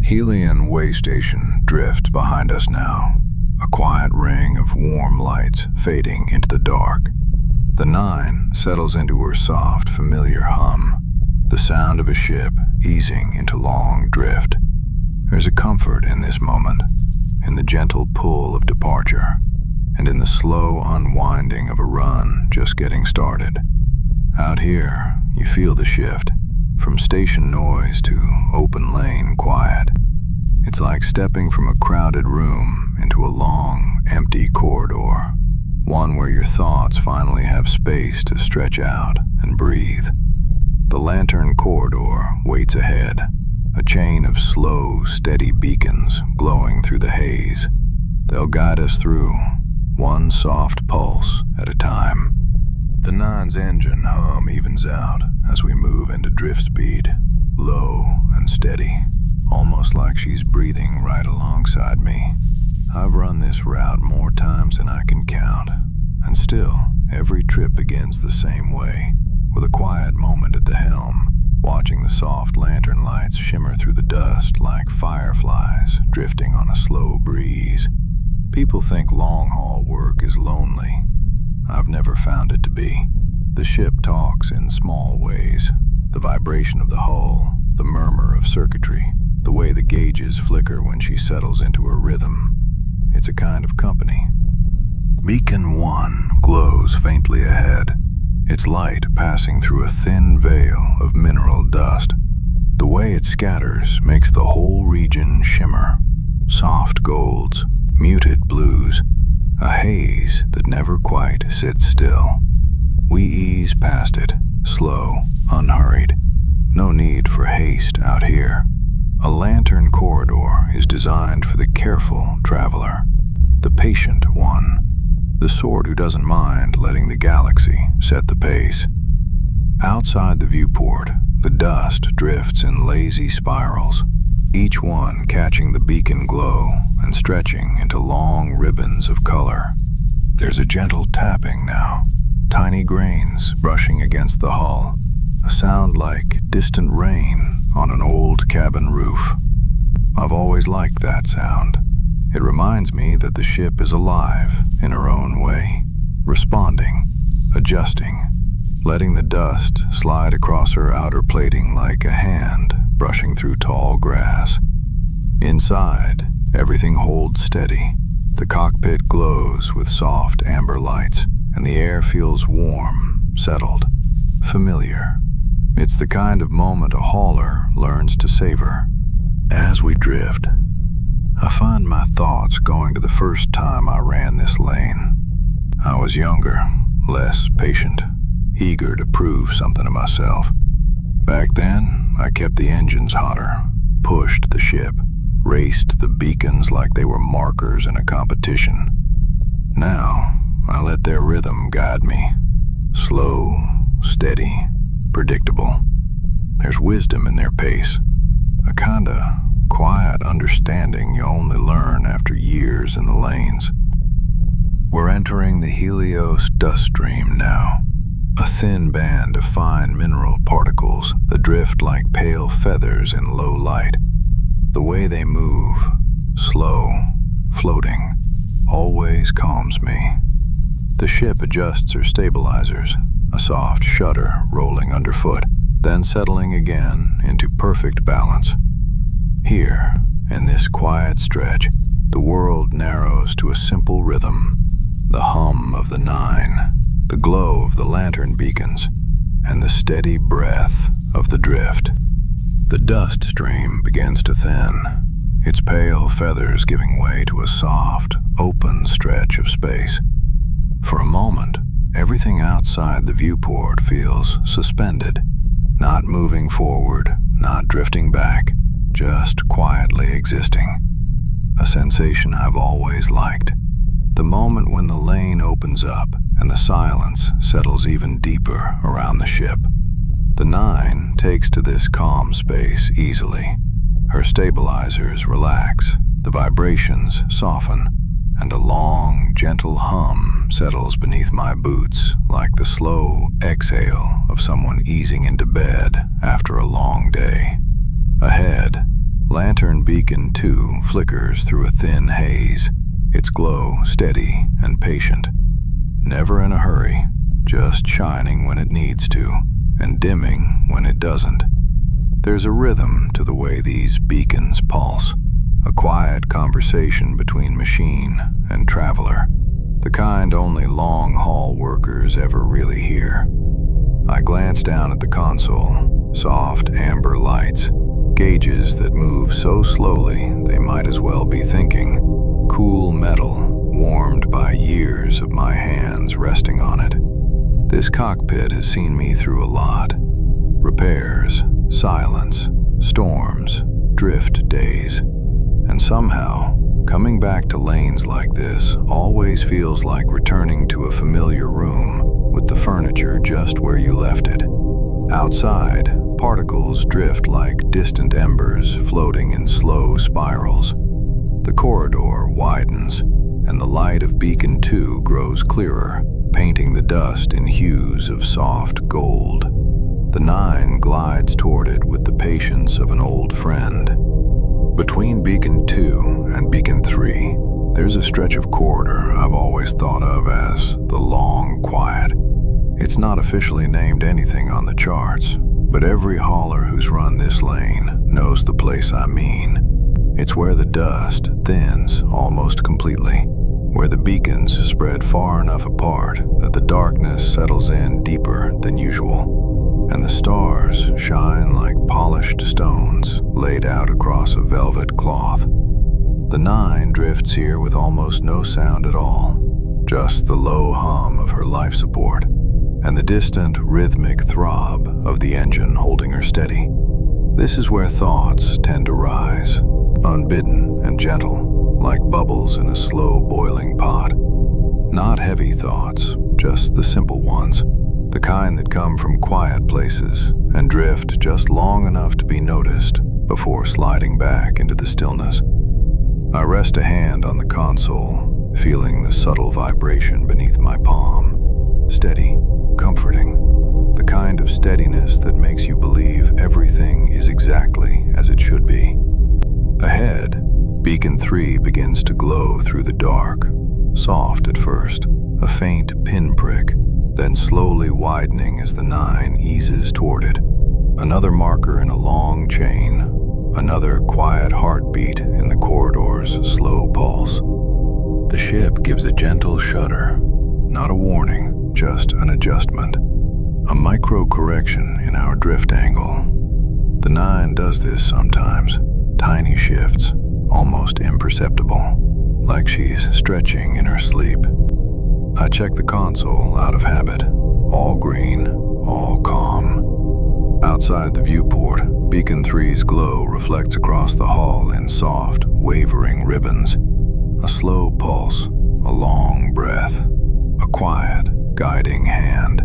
Helion way station drifts behind us now, a quiet ring of warm lights fading into the dark. The Nine settles into her soft, familiar hum, the sound of a ship easing into long drift. There's a comfort in this moment, in the gentle pull of departure, and in the slow unwinding of a run just getting started. Out here, you feel the shift, from station noise to open lane quiet. It's like stepping from a crowded room into a long, empty corridor, one where your thoughts finally have space to stretch out and breathe. The lantern corridor waits ahead, a chain of slow, steady beacons glowing through the haze. They'll guide us through, one soft pulse at a time. The Nine's engine hum evens out as we move into drift speed, low and steady, almost like she's breathing right alongside me. I've run this route more times than I can count, and still, every trip begins the same way, with a quiet moment at the helm, watching the soft lantern lights shimmer through the dust like fireflies drifting on a slow breeze. People think long-haul work is lonely. I've never found it to be. The ship talks in small ways. The vibration of the hull, the murmur of circuitry, the way the gauges flicker when she settles into her rhythm. It's a kind of company. Beacon 1 glows faintly ahead, its light passing through a thin veil of mineral dust. The way it scatters makes the whole region shimmer. Soft golds, muted blues, a haze that never quite sits still. We ease past it, slow, unhurried. No need for haste out here. A lantern corridor is designed for the careful traveler, the patient one, the sort who doesn't mind letting the galaxy set the pace. Outside the viewport, the dust drifts in lazy spirals, each one catching the beacon glow and stretching into long ribbons of color. There's a gentle tapping now, tiny grains brushing against the hull, a sound like distant rain on an old cabin roof. I've always liked that sound. It reminds me that the ship is alive in her own way, responding, adjusting, letting the dust slide across her outer plating like a hand brushing through tall grass. Inside, everything holds steady. The cockpit glows with soft amber lights, and the air feels warm, settled, familiar. It's the kind of moment a hauler learns to savor. As we drift, I find my thoughts going to the first time I ran this lane. I was younger, less patient, eager to prove something to myself. Back then, I kept the engines hotter, pushed the ship, raced the beacons like they were markers in a competition. Now, I let their rhythm guide me. Slow, steady, predictable. There's wisdom in their pace, a kinda quiet understanding you only learn after years in the lanes. We're entering the Helios dust stream now, a thin band of fine mineral particles that drift like pale feathers in low light. The way they move, slow, floating, always calms me. The ship adjusts her stabilizers, a soft shudder rolling underfoot, then settling again into perfect balance. Here, in this quiet stretch, the world narrows to a simple rhythm, the hum of the Nine, the glow of the lantern beacons, and the steady breath of the drift. The dust stream begins to thin, its pale feathers giving way to a soft, open stretch of space. For a moment, everything outside the viewport feels suspended, not moving forward, not drifting back, just quietly existing. A sensation I've always liked. The moment when the lane opens up and the silence settles even deeper around the ship. The Nine takes to this calm space easily. Her stabilizers relax, the vibrations soften, and a long, gentle hum settles beneath my boots like the slow exhale of someone easing into bed after a long day. Ahead, Lantern Beacon 2 flickers through a thin haze, its glow steady and patient. Never in a hurry, just shining when it needs to, and dimming when it doesn't. There's a rhythm to the way these beacons pulse, a quiet conversation between machine and traveler, the kind only long-haul workers ever really hear. I glance down at the console, soft amber lights, gauges that move so slowly they might as well be thinking, cool metal warmed by years of my hands resting on it. This cockpit has seen me through a lot. Repairs, silence, storms, drift days. And somehow, coming back to lanes like this always feels like returning to a familiar room with the furniture just where you left it. Outside, particles drift like distant embers floating in slow spirals. The corridor widens, and the light of Beacon 2 grows clearer, painting the dust in hues of soft gold. The Nine glides toward it with the patience of an old friend. Between Beacon 2 and Beacon 3, there's a stretch of corridor I've always thought of as the Long Quiet. It's not officially named anything on the charts, but every hauler who's run this lane knows the place I mean. It's where the dust thins almost completely, where the beacons spread far enough apart that the darkness settles in deeper than usual, and the stars shine like polished stones laid out across a velvet cloth. The Nine drifts here with almost no sound at all, just the low hum of her life support, and the distant rhythmic throb of the engine holding her steady. This is where thoughts tend to rise, unbidden and gentle, like bubbles in a slow boiling pot. Not heavy thoughts, just the simple ones, the kind that come from quiet places and drift just long enough to be noticed before sliding back into the stillness. I rest a hand on the console, feeling the subtle vibration beneath my palm. Steady, comforting, the kind of steadiness that makes you believe everything is exactly as it should be. Ahead, Beacon 3 begins to glow through the dark, soft at first, a faint pinprick, then slowly widening as the Nine eases toward it. Another marker in a long chain, another quiet heartbeat in the corridor's slow pulse. The ship gives a gentle shudder, not a warning, just an adjustment, a micro-correction in our drift angle. The Nine does this sometimes, tiny shifts, almost imperceptible, like she's stretching in her sleep. I check the console out of habit, all green, all calm. Outside the viewport, Beacon 3's glow reflects across the hull in soft, wavering ribbons. A slow pulse, a long breath, a quiet, guiding hand.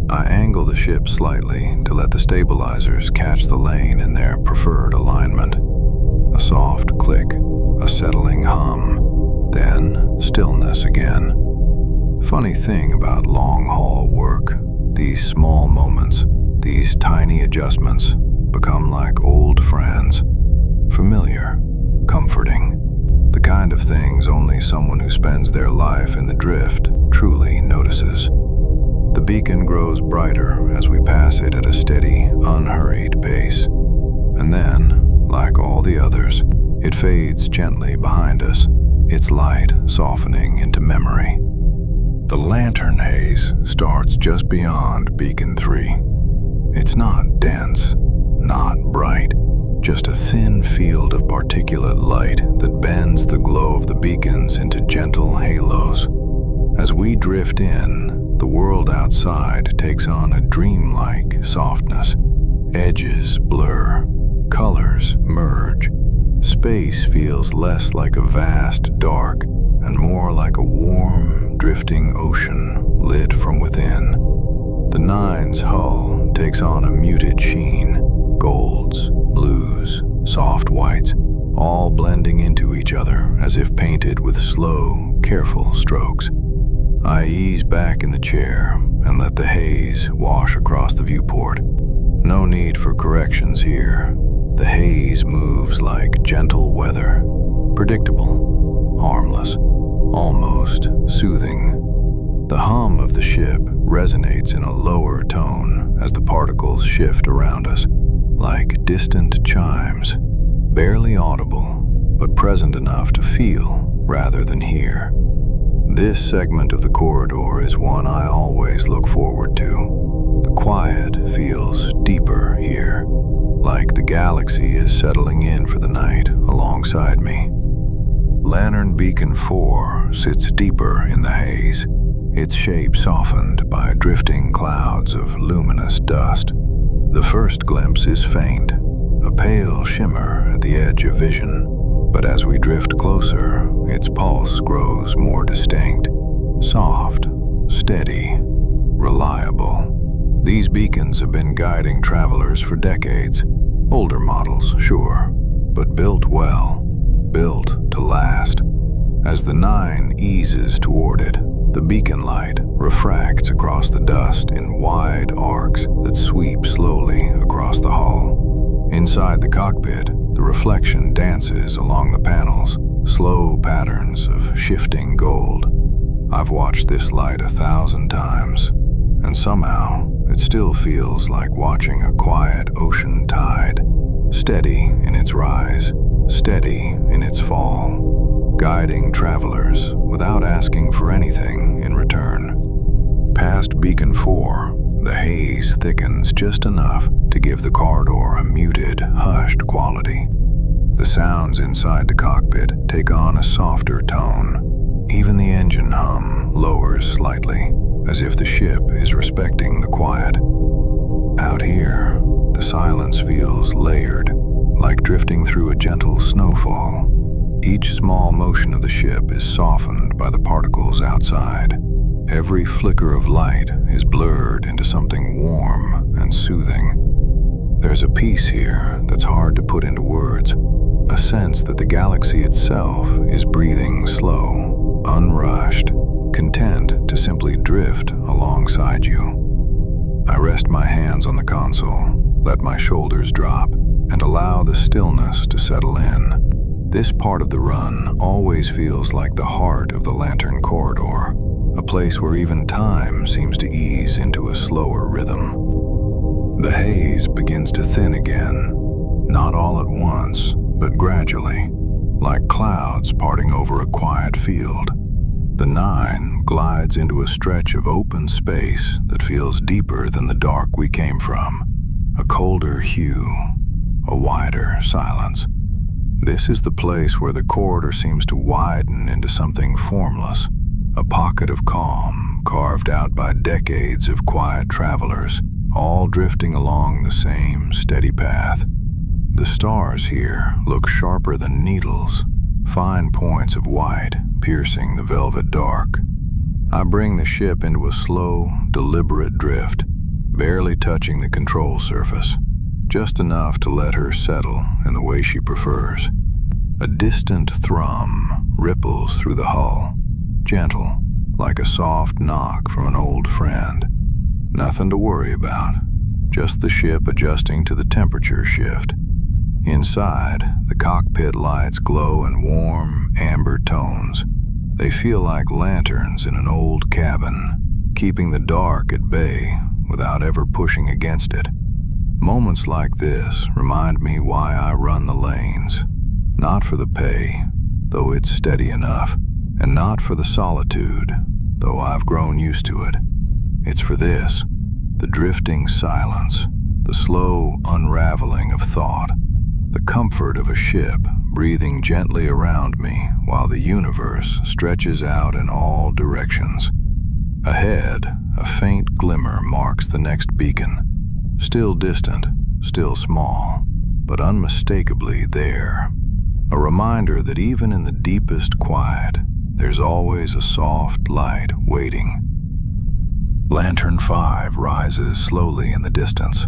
I angle the ship slightly to let the stabilizers catch the lane in their preferred alignment. A soft click, a settling hum, then stillness again. Funny thing about long-haul work, these small moments, these tiny adjustments become like old friends, familiar, comforting, the kind of things only someone who spends their life in the drift truly notices. The beacon grows brighter as we pass it at a steady, unhurried pace. And then, like all the others, it fades gently behind us, its light softening into memory. The lantern haze starts just beyond Beacon 3. It's not dense, not bright, just a thin field of particulate light that bends the glow of the beacons into gentle halos. As we drift in, the world outside takes on a dreamlike softness. Edges blur, colors merge. Space feels less like a vast dark and more like a warm, drifting ocean lit from within. The Nine's hull takes on a muted sheen, golds, blues, soft whites, all blending into each other as if painted with slow, careful strokes. I ease back in the chair and let the haze wash across the viewport. No need for corrections here, The haze moves like gentle weather, predictable, harmless, almost soothing. The hum of the ship resonates in a lower tone as the particles shift around us, like distant chimes, barely audible, but present enough to feel rather than hear. This segment of the corridor is one I always look forward to. The quiet feels deeper here, like the galaxy is settling in for the night alongside me. Lantern Beacon 4 sits deeper in the haze, its shape softened by drifting clouds of luminous dust. The first glimpse is faint, a pale shimmer at the edge of vision, but as we drift closer, its pulse grows more distinct, soft, steady, reliable. These beacons have been guiding travelers for decades. Older models, sure, but built well, built to last. As the Nine eases toward it, the beacon light refracts across the dust in wide arcs that sweep slowly across the hull. Inside the cockpit, the reflection dances along the panels, slow patterns of shifting gold. I've watched this light 1,000 times, and somehow it still feels like watching a quiet ocean tide, steady in its rise, steady in its fall, guiding travelers without asking for anything in return. Past Beacon 4, the haze thickens just enough to give the corridor a muted, hushed quality. The sounds inside the cockpit take on a softer tone. Even the engine hum lowers slightly, as if the ship is respecting the quiet. Out here, the silence feels layered, like drifting through a gentle snowfall. Each small motion of the ship is softened by the particles outside. Every flicker of light is blurred into something warm and soothing. There's a peace here that's hard to put into words, a sense that the galaxy itself is breathing slow, unrushed, content to simply drift alongside you. I rest my hands on the console, let my shoulders drop, and allow the stillness to settle in. This part of the run always feels like the heart of the Lantern Corridor, a place where even time seems to ease into a slower rhythm. The haze begins to thin again, not all at once, but gradually, like clouds parting over a quiet field. The Nine glides into a stretch of open space that feels deeper than the dark we came from, a colder hue, a wider silence. This is the place where the corridor seems to widen into something formless, a pocket of calm carved out by decades of quiet travelers, all drifting along the same steady path. The stars here look sharper than needles, fine points of white piercing the velvet dark. I bring the ship into a slow, deliberate drift, barely touching the control surface, just enough to let her settle in the way she prefers. A distant thrum ripples through the hull, gentle, like a soft knock from an old friend. Nothing to worry about, just the ship adjusting to the temperature shift. Inside, the cockpit lights glow in warm, amber tones. They feel like lanterns in an old cabin, keeping the dark at bay without ever pushing against it. Moments like this remind me why I run the lanes. Not for the pay, though it's steady enough, and not for the solitude, though I've grown used to it. It's for this, the drifting silence, the slow unraveling of thought, the comfort of a ship breathing gently around me while the universe stretches out in all directions. Ahead, a faint glimmer marks the next beacon. Still distant, still small, but unmistakably there. A reminder that even in the deepest quiet, there's always a soft light waiting. Lantern 5 rises slowly in the distance,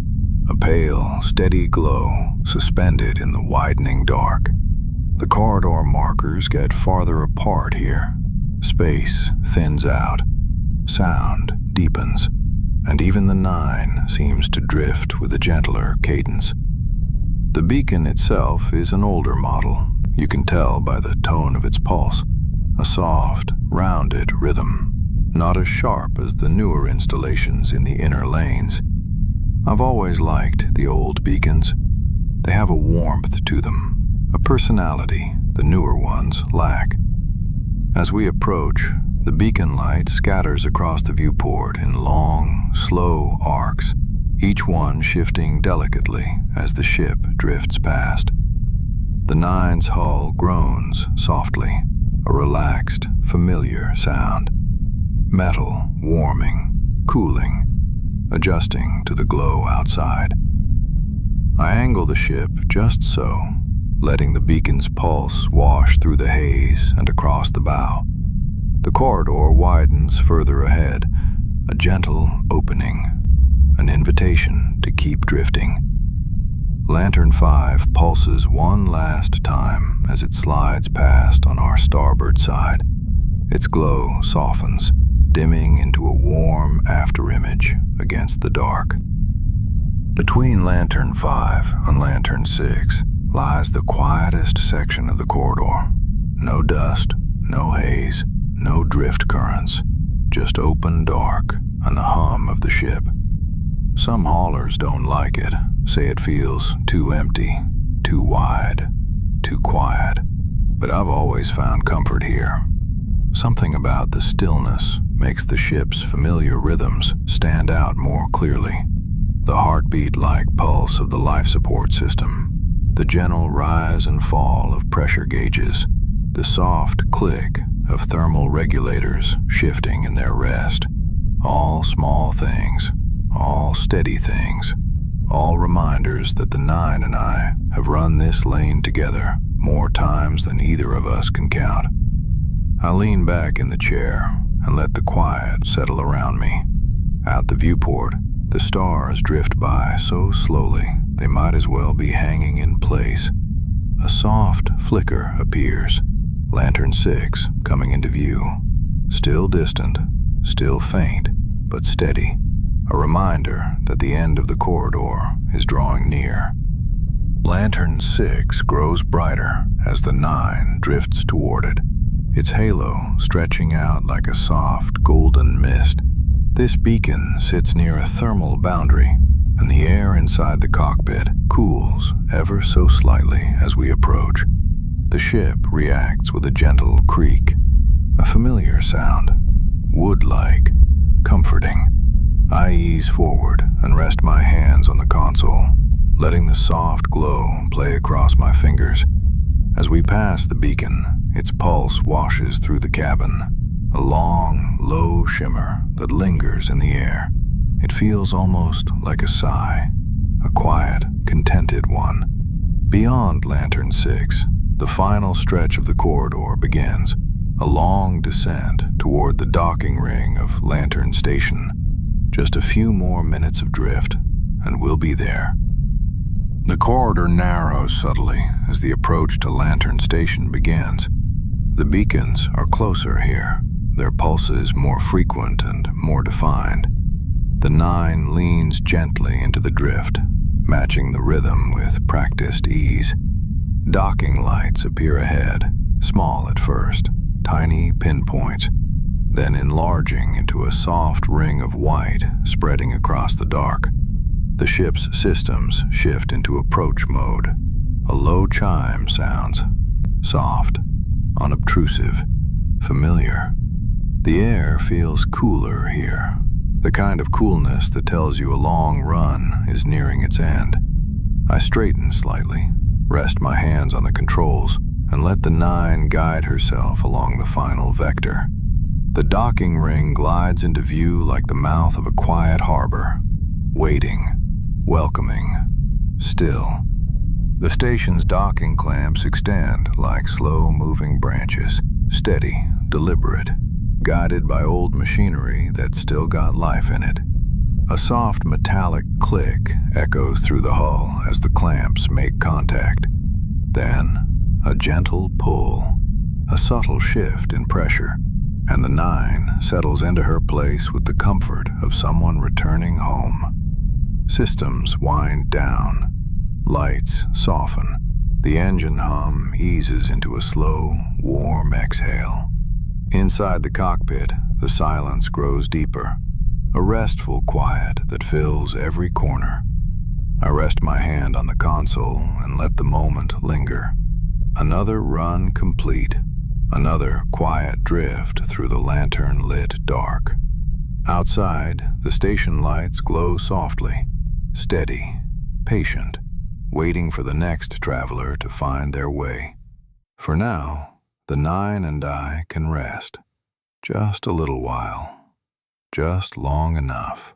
a pale, steady glow suspended in the widening dark. The corridor markers get farther apart here. Space thins out, sound deepens, and even the Nine seems to drift with a gentler cadence. The beacon itself is an older model. You can tell by the tone of its pulse. A soft, rounded rhythm, not as sharp as the newer installations in the inner lanes. I've always liked the old beacons. They have a warmth to them, a personality the newer ones lack. As we approach, the beacon light scatters across the viewport in long, slow arcs, each one shifting delicately as the ship drifts past. The Nine's hull groans softly, a relaxed, familiar sound. Metal warming, cooling, adjusting to the glow outside. I angle the ship just so, letting the beacon's pulse wash through the haze and across the bow. The corridor widens further ahead, a gentle opening, an invitation to keep drifting. Lantern 5 pulses one last time as it slides past on our starboard side. Its glow softens, dimming into a warm afterimage against the dark. Between Lantern 5 and Lantern 6 lies the quietest section of the corridor. No dust, no haze, no drift currents, just open dark and the hum of the ship. Some haulers don't like it, say it feels too empty, too wide, too quiet. But I've always found comfort here. Something about the stillness makes the ship's familiar rhythms stand out more clearly. The heartbeat-like pulse of the life support system, the gentle rise and fall of pressure gauges, the soft click of thermal regulators shifting in their rest. All small things, all steady things, all reminders that the Nine and I have run this lane together more times than either of us can count. I lean back in the chair and let the quiet settle around me. Out the viewport, the stars drift by so slowly they might as well be hanging in place. A soft flicker appears, Lantern 6 coming into view. Still distant, still faint, but steady. A reminder that the end of the corridor is drawing near. Lantern 6 grows brighter as the Nine drifts toward it, its halo stretching out like a soft golden mist. This beacon sits near a thermal boundary, and the air inside the cockpit cools ever so slightly as we approach. The ship reacts with a gentle creak, a familiar sound, wood-like, comforting. I ease forward and rest my hands on the console, letting the soft glow play across my fingers. As we pass the beacon, its pulse washes through the cabin, a long, low shimmer that lingers in the air. It feels almost like a sigh, a quiet, contented one. Beyond Lantern 6, the final stretch of the corridor begins, a long descent toward the docking ring of Lantern Station. Just a few more minutes of drift, and we'll be there. The corridor narrows subtly as the approach to Lantern Station begins. The beacons are closer here, their pulses more frequent and more defined. The Nine leans gently into the drift, matching the rhythm with practiced ease. Docking lights appear ahead, small at first, tiny pinpoints, then enlarging into a soft ring of white spreading across the dark. The ship's systems shift into approach mode. A low chime sounds, soft, unobtrusive, familiar. The air feels cooler here, the kind of coolness that tells you a long run is nearing its end. I straighten slightly, rest my hands on the controls, and let the Nine guide herself along the final vector. The docking ring glides into view like the mouth of a quiet harbor, waiting, welcoming, still. The station's docking clamps extend like slow-moving branches, steady, deliberate, guided by old machinery that's still got life in it. A soft metallic click echoes through the hull as the clamps make contact. Then, a gentle pull, a subtle shift in pressure, and the Nine settles into her place with the comfort of someone returning home. Systems wind down. Lights soften. The engine hum eases into a slow, warm exhale. Inside the cockpit, the silence grows deeper, a restful quiet that fills every corner. I rest my hand on the console and let the moment linger. Another run complete, another quiet drift through the lantern-lit dark. Outside, the station lights glow softly, steady, patient, waiting for the next traveler to find their way. For now, the Nine and I can rest. Just a little while. Just long enough.